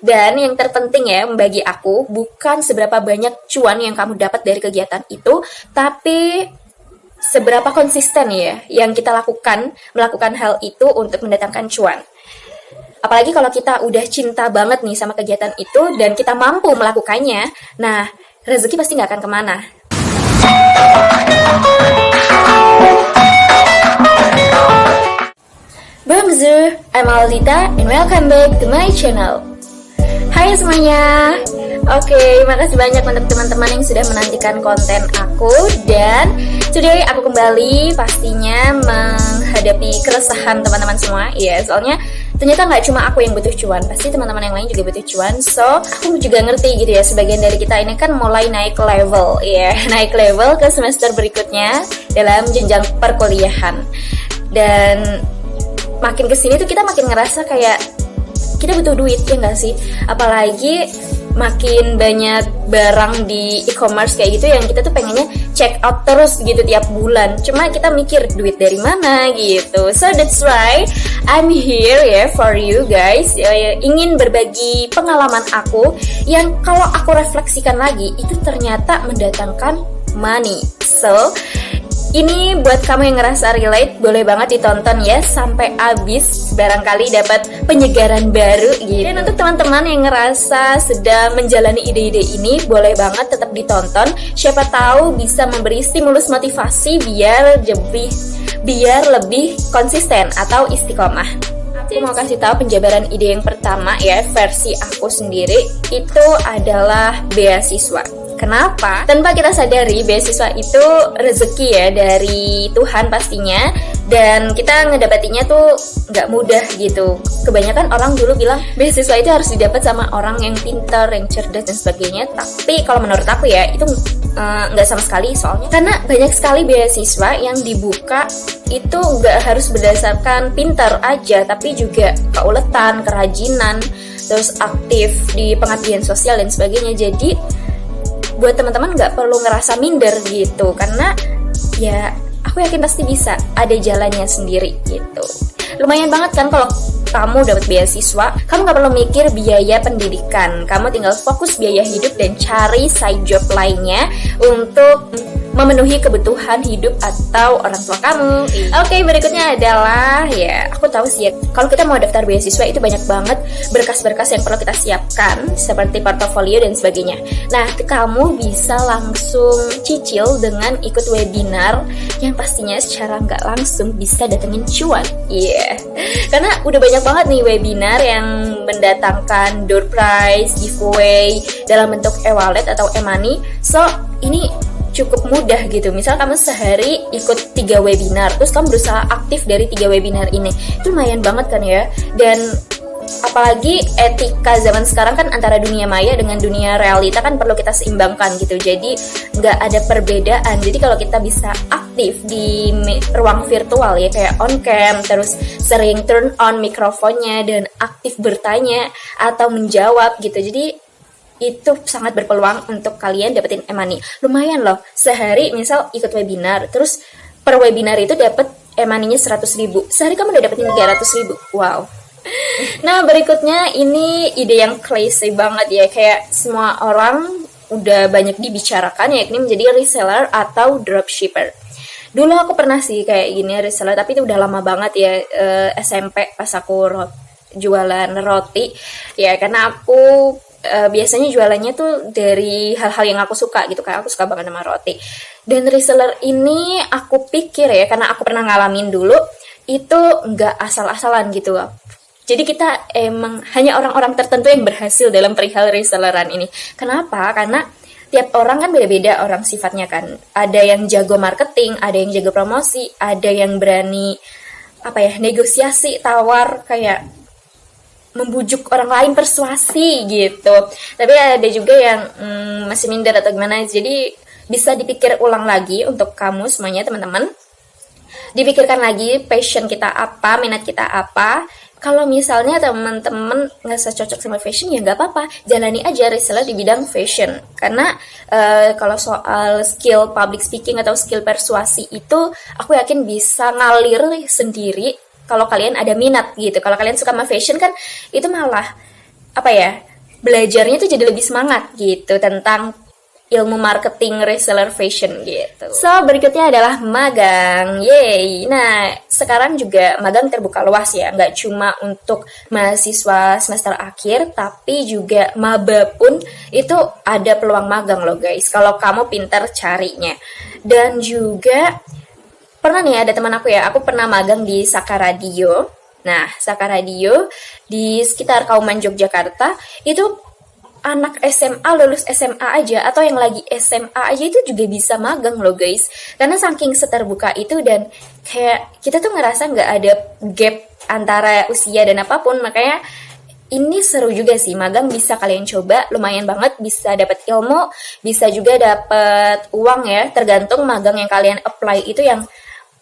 Dan yang terpenting ya bagi aku, bukan seberapa banyak cuan yang kamu dapat dari kegiatan itu, tapi seberapa konsisten ya yang kita melakukan hal itu untuk mendatangkan cuan. Apalagi kalau kita udah cinta banget nih sama kegiatan itu dan kita mampu melakukannya, nah rezeki pasti nggak akan kemana. Bonjour, I'm Aldita and welcome back to my channel. Hai semuanya. Oke, makasih banyak untuk teman-teman yang sudah menantikan konten aku. Dan today aku kembali pastinya menghadapi keresahan teman-teman semua. Ya, soalnya ternyata nggak cuma aku yang butuh cuan, pasti teman-teman yang lain juga butuh cuan. So, aku juga ngerti gitu ya, sebagian dari kita ini kan mulai naik level ya, naik level ke semester berikutnya dalam jenjang perkuliahan. Dan makin kesini tuh kita makin ngerasa kayak kita butuh duit, ya nggak sih? Apalagi makin banyak barang di e-commerce kayak gitu yang kita tuh pengennya check out terus gitu tiap bulan. Cuma kita mikir duit dari mana gitu. So that's why I'm here ya for you guys. Ingin berbagi pengalaman aku yang kalau aku refleksikan lagi itu ternyata mendatangkan money. So ini buat kamu yang ngerasa relate, boleh banget ditonton ya sampai habis, barangkali dapat penyegaran baru gitu. Dan untuk teman-teman yang ngerasa sedang menjalani ide-ide ini, boleh banget tetap ditonton. Siapa tahu bisa memberi stimulus motivasi biar lebih konsisten atau istiqomah. Aku mau kasih tahu penjabaran ide yang pertama ya, versi aku sendiri itu adalah beasiswa. Kenapa? Tanpa kita sadari, beasiswa itu rezeki ya dari Tuhan pastinya. Dan kita ngedapatinya tuh nggak mudah gitu. Kebanyakan orang dulu bilang beasiswa itu harus didapat sama orang yang pintar, yang cerdas dan sebagainya. Tapi kalau menurut aku ya itu nggak sama sekali soalnya. Karena banyak sekali beasiswa yang dibuka itu nggak harus berdasarkan pintar aja, tapi juga keuletan, kerajinan, terus aktif di pengabdian sosial dan sebagainya. Jadi buat teman-teman nggak perlu ngerasa minder gitu, karena ya aku yakin pasti bisa, ada jalannya sendiri gitu. Lumayan banget kan kalau kamu dapat beasiswa, kamu nggak perlu mikir biaya pendidikan, kamu tinggal fokus biaya hidup dan cari side job lainnya untuk memenuhi kebutuhan hidup atau orang tua kamu. Oke, berikutnya adalah ya, aku tahu sih ya, kalau kita mau daftar beasiswa itu banyak banget berkas-berkas yang perlu kita siapkan seperti portofolio dan sebagainya. Nah, kamu bisa langsung cicil dengan ikut webinar yang pastinya secara nggak langsung bisa datengin cuan. Iya, karena udah banyak banget nih webinar yang mendatangkan door prize, giveaway dalam bentuk e-wallet atau e-money. So, ini cukup mudah gitu. Misal kamu sehari ikut 3 webinar, terus kamu berusaha aktif dari 3 webinar ini, itu lumayan banget kan ya. Dan apalagi etika zaman sekarang kan antara dunia maya dengan dunia realita kan perlu kita seimbangkan gitu. Jadi nggak ada perbedaan. Jadi kalau kita bisa aktif di ruang virtual ya, kayak on cam, terus sering turn on mikrofonnya dan aktif bertanya atau menjawab gitu, jadi itu sangat berpeluang untuk kalian dapetin e-money. Lumayan loh, sehari misal ikut webinar, terus per webinar itu dapet e-money-nya 100.000. Sehari kamu udah dapetin 300.000. Wow. Nah, berikutnya ini ide yang crazy banget ya, kayak semua orang udah banyak dibicarakan, yakni menjadi reseller atau dropshipper. Dulu aku pernah sih kayak gini reseller, tapi itu udah lama banget ya, SMP pas aku jualan roti ya, karena aku biasanya jualannya tuh dari hal-hal yang aku suka gitu, kayak aku suka banget sama roti. Dan reseller ini aku pikir ya, karena aku pernah ngalamin dulu, itu nggak asal-asalan gitu. Jadi kita emang hanya orang-orang tertentu yang berhasil dalam perihal reselleran ini. Kenapa? Karena tiap orang kan beda-beda orang sifatnya kan. Ada yang jago marketing, ada yang jago promosi, ada yang berani negosiasi, tawar, kayak membujuk orang lain, persuasi gitu. Tapi ada juga yang masih minder atau gimana. Jadi bisa dipikir ulang lagi untuk kamu semuanya teman-teman. Dipikirkan lagi passion kita apa, minat kita apa. Kalau misalnya teman-teman nggak cocok sama fashion, ya nggak apa-apa, jalani aja reseller di bidang fashion. Karena kalau soal skill public speaking atau skill persuasi itu, aku yakin bisa ngalir sendiri kalau kalian ada minat gitu. Kalau kalian suka sama fashion kan, itu malah apa ya, belajarnya tuh jadi lebih semangat gitu tentang ilmu marketing reseller fashion gitu. So, berikutnya adalah magang. Yeay. Nah, sekarang juga magang terbuka luas ya. Nggak cuma untuk mahasiswa semester akhir, tapi juga maba pun itu ada peluang magang loh guys. Kalau kamu pintar carinya. Dan juga, pernah nih ada teman aku ya, aku pernah magang di Saka Radio. Nah, Saka Radio di sekitar Kauman Yogyakarta, itu anak SMA lulus SMA aja atau yang lagi SMA aja itu juga bisa magang loh guys, karena saking seterbuka itu dan kayak kita tuh ngerasa nggak ada gap antara usia dan apapun. Makanya ini seru juga sih, magang bisa kalian coba, lumayan banget, bisa dapat ilmu, bisa juga dapat uang ya, tergantung magang yang kalian apply itu yang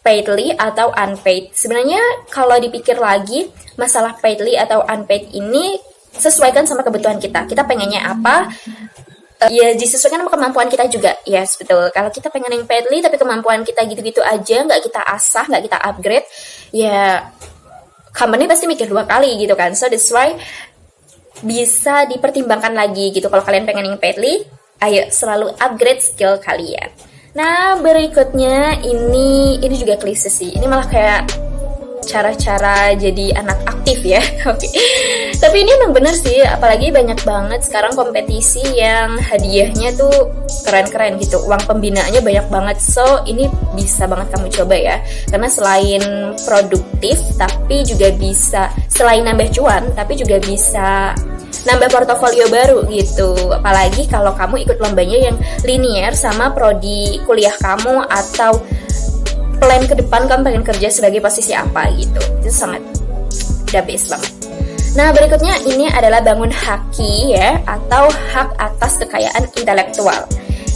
paidly atau unpaid. Sebenarnya kalau dipikir lagi, masalah paidly atau unpaid ini sesuaikan sama kebutuhan kita. Kita pengennya apa? Ya disesuaikan sama kemampuan kita juga. Yes, betul. Kalau kita pengen yang paidly tapi kemampuan kita gitu-gitu aja, nggak kita asah, nggak kita upgrade, ya company pasti mikir 2 kali gitu kan. So that's why bisa dipertimbangkan lagi gitu. Kalau kalian pengen yang paidly, ayo selalu upgrade skill kalian. Nah, berikutnya ini juga klise sih. Ini malah kayak cara-cara jadi anak aktif ya. Oke. Tapi ini emang bener sih, apalagi banyak banget sekarang kompetisi yang hadiahnya tuh keren-keren gitu. Uang pembinaannya banyak banget. So, ini bisa banget kamu coba ya. Karena selain produktif, tapi juga bisa, selain nambah cuan, tapi juga bisa nambah portofolio baru gitu. Apalagi kalau kamu ikut lombanya yang linear sama prodi kuliah kamu atau plan ke depan kamu pengen kerja sebagai posisi apa gitu. Itu sangat the best banget. Nah, berikutnya ini adalah bangun haki ya, atau hak atas kekayaan intelektual.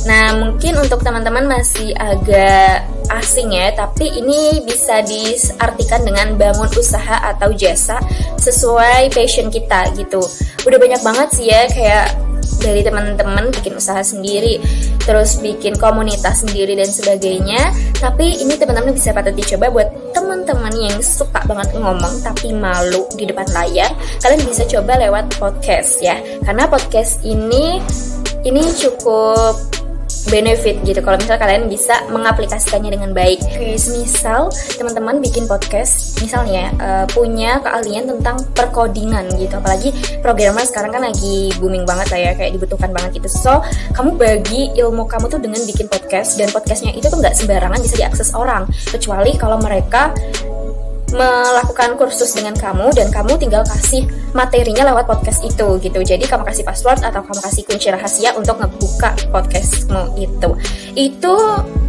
Nah, mungkin untuk teman-teman masih agak asing ya, tapi ini bisa diartikan dengan bangun usaha atau jasa sesuai passion kita gitu. Udah banyak banget sih ya, kayak dari teman-teman bikin usaha sendiri, terus bikin komunitas sendiri dan sebagainya. Tapi ini teman-teman bisa patut dicoba buat teman-teman yang suka banget ngomong tapi malu di depan layar. Kalian bisa coba lewat podcast ya, karena podcast ini cukup benefit gitu kalau misalnya kalian bisa mengaplikasikannya dengan baik. Oke, semisal teman-teman bikin podcast, misalnya punya keahlian tentang perkodingan gitu, apalagi programmer sekarang kan lagi booming banget lah ya, kayak dibutuhkan banget gitu. So, kamu bagi ilmu kamu tuh dengan bikin podcast, dan podcastnya itu tuh nggak sembarangan bisa diakses orang, kecuali kalau mereka melakukan kursus dengan kamu dan kamu tinggal kasih materinya lewat podcast itu gitu. Jadi kamu kasih password atau kamu kasih kunci rahasia untuk ngebuka podcastmu itu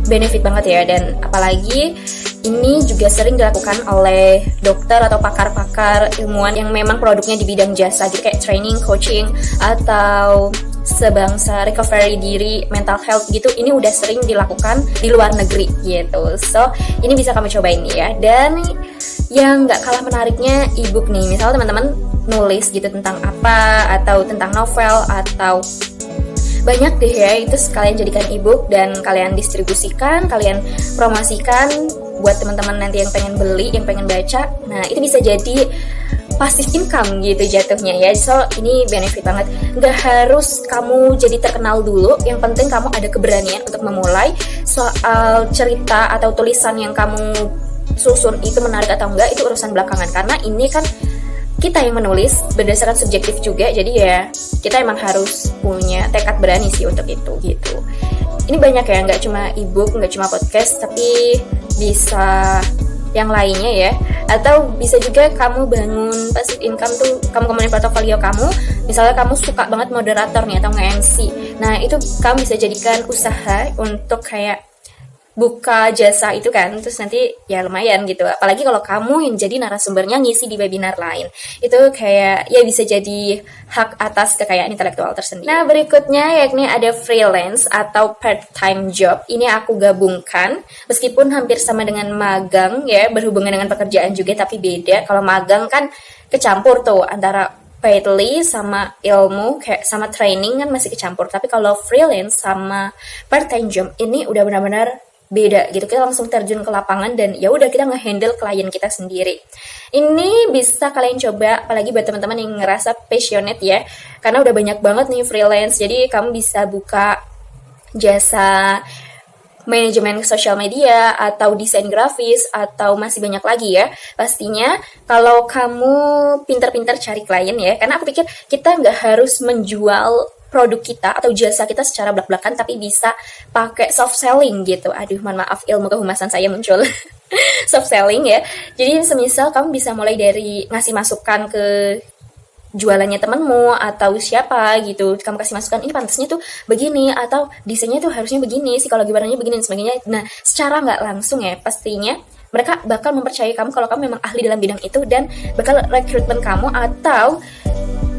benefit banget ya. Dan apalagi ini juga sering dilakukan oleh dokter atau pakar-pakar ilmuwan yang memang produknya di bidang jasa gitu, kayak training, coaching, atau sebangsa recovery diri, mental health gitu. Ini udah sering dilakukan di luar negeri gitu. So, ini bisa kamu cobain ya. Dan yang gak kalah menariknya ebook nih. Misalnya teman-teman nulis gitu tentang apa, atau tentang novel, atau banyak deh ya, itu sekalian jadikan ebook dan kalian distribusikan, kalian promosikan buat teman-teman nanti yang pengen beli, yang pengen baca. Nah, itu bisa jadi passive income gitu jatuhnya ya. So, ini benefit banget. Nggak harus kamu jadi terkenal dulu, yang penting kamu ada keberanian untuk memulai. Soal cerita atau tulisan yang kamu susun itu menarik atau enggak, itu urusan belakangan, karena ini kan kita yang menulis berdasarkan subjektif juga. Jadi ya kita emang harus punya tekad berani sih untuk itu gitu. Ini banyak ya, nggak cuma ebook, nggak cuma podcast, tapi bisa yang lainnya ya. Atau bisa juga kamu bangun passive income tuh, kamu kembangin portofolio kamu. Misalnya kamu suka banget moderator nih atau nge-MC. Nah, itu kamu bisa jadikan usaha untuk kayak buka jasa itu kan, terus nanti ya lumayan gitu. Apalagi kalau kamu yang jadi narasumbernya ngisi di webinar lain, itu kayak ya bisa jadi hak atas kekayaan intelektual tersendiri. Nah, berikutnya yakni ada freelance atau part-time job. Ini aku gabungkan, meskipun hampir sama dengan magang ya, berhubungan dengan pekerjaan juga, tapi beda. Kalau magang kan kecampur tuh antara paidly sama ilmu, kayak sama training kan masih kecampur. Tapi kalau freelance sama part-time job ini udah benar-benar beda gitu. Kita langsung terjun ke lapangan dan ya udah kita ngehandle klien kita sendiri. Ini bisa kalian coba, apalagi buat teman-teman yang ngerasa passionate ya, karena udah banyak banget nih freelance. Jadi kamu bisa buka jasa manajemen sosial media atau desain grafis atau masih banyak lagi ya. Pastinya kalau kamu pintar-pintar cari klien ya, karena aku pikir kita nggak harus menjual produk kita atau jasa kita secara belak-belakan, tapi bisa pakai soft selling gitu. Aduh, mohon maaf, ilmu kehumasan saya muncul. Soft selling ya. Jadi semisal kamu bisa mulai dari ngasih masukan ke jualannya temenmu atau siapa gitu, kamu kasih masukan, ini pantasnya tuh begini, atau desainnya tuh harusnya begini, psikologi barangnya begini dan sebagainya. Nah, secara nggak langsung ya, pastinya mereka bakal mempercayai kamu kalau kamu memang ahli dalam bidang itu dan bakal rekrutmen kamu atau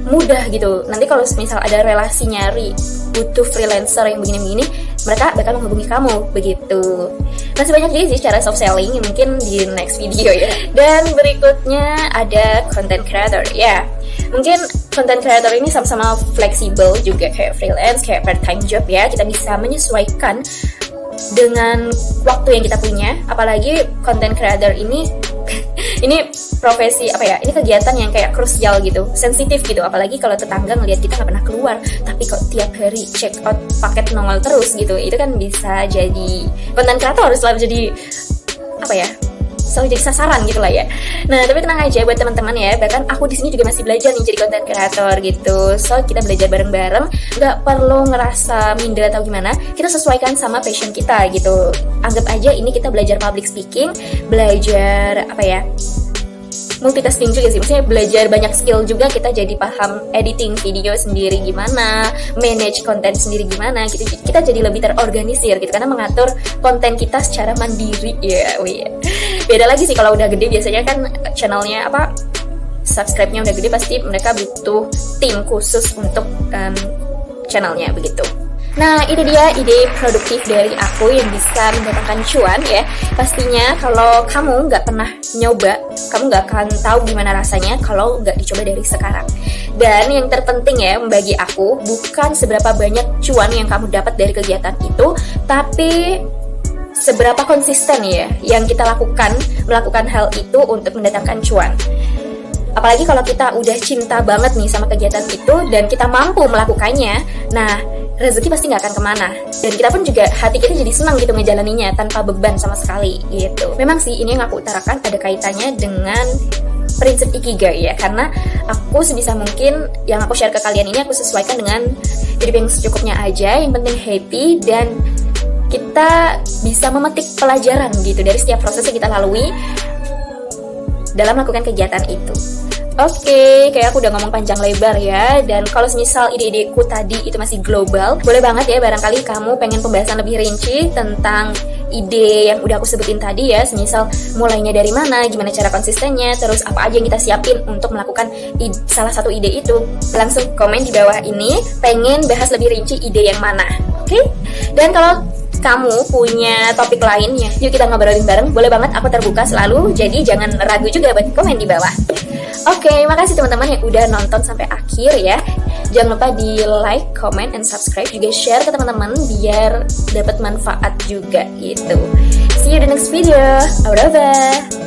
mudah gitu. Nanti kalau misal ada relasi nyari butuh freelancer yang begini-begini, mereka bakal menghubungi kamu begitu. Masih banyak juga sih cara soft selling, mungkin di next video ya. Dan berikutnya ada content creator ya. Mungkin content creator ini sama-sama fleksibel juga kayak freelance, kayak part time job ya. Kita bisa menyesuaikan dengan waktu yang kita punya. Apalagi content creator ini ini profesi apa ya, ini kegiatan yang kayak krusial gitu, sensitif gitu, apalagi kalau tetangga ngelihat kita nggak pernah keluar tapi kok tiap hari check out paket nongol terus gitu, itu kan bisa jadi konten kreator selalu jadi apa ya, selalu jadi sasaran gitu lah ya. Nah, tapi tenang aja buat teman-teman ya, bahkan aku di sini juga masih belajar nih jadi konten kreator gitu. So, kita belajar bareng-bareng, nggak perlu ngerasa minder atau gimana, kita sesuaikan sama passion kita gitu. Anggap aja ini kita belajar public speaking, belajar apa ya, multitasking juga sih, maksudnya belajar banyak skill juga, kita jadi paham editing video sendiri gimana, manage konten sendiri gimana gitu. Kita jadi lebih terorganisir gitu, karena mengatur konten kita secara mandiri ya. Beda lagi sih kalau udah gede, biasanya kan channelnya apa, subscribe-nya udah gede, pasti mereka butuh tim khusus untuk channelnya begitu. Nah, itu dia ide produktif dari aku yang bisa mendatangkan cuan ya. Pastinya kalau kamu nggak pernah nyoba, kamu nggak akan tahu gimana rasanya kalau nggak dicoba dari sekarang. Dan yang terpenting ya, bagi aku, bukan seberapa banyak cuan yang kamu dapat dari kegiatan itu, tapi seberapa konsisten ya yang kita melakukan hal itu untuk mendatangkan cuan. Apalagi kalau kita udah cinta banget nih sama kegiatan itu dan kita mampu melakukannya, nah rezeki pasti nggak akan kemana. Dan kita pun juga, hati kita jadi senang gitu ngejalaninya tanpa beban sama sekali gitu. Memang sih ini yang aku utarakan ada kaitannya dengan prinsip Ikigai ya, karena aku sebisa mungkin yang aku share ke kalian ini aku sesuaikan dengan hidup yang secukupnya aja, yang penting happy dan kita bisa memetik pelajaran gitu dari setiap proses yang kita lalui dalam melakukan kegiatan itu. Oke, kayak aku udah ngomong panjang lebar ya. Dan kalau misal ide-ideku tadi itu masih global, boleh banget ya barangkali kamu pengen pembahasan lebih rinci tentang ide yang udah aku sebutin tadi ya. Semisal mulainya dari mana, gimana cara konsistennya, terus apa aja yang kita siapin untuk melakukan salah satu ide itu. Langsung komen di bawah ini, pengen bahas lebih rinci ide yang mana. Oke? Dan kalau kamu punya topik lainnya, yuk kita ngobrolin bareng. Boleh banget, aku terbuka selalu. Jadi jangan ragu juga buat komen di bawah. Oke, makasih teman-teman yang udah nonton sampai akhir ya. Jangan lupa di like, comment, and subscribe. Juga share ke teman-teman biar dapat manfaat juga gitu. See you in the next video. Au revoir.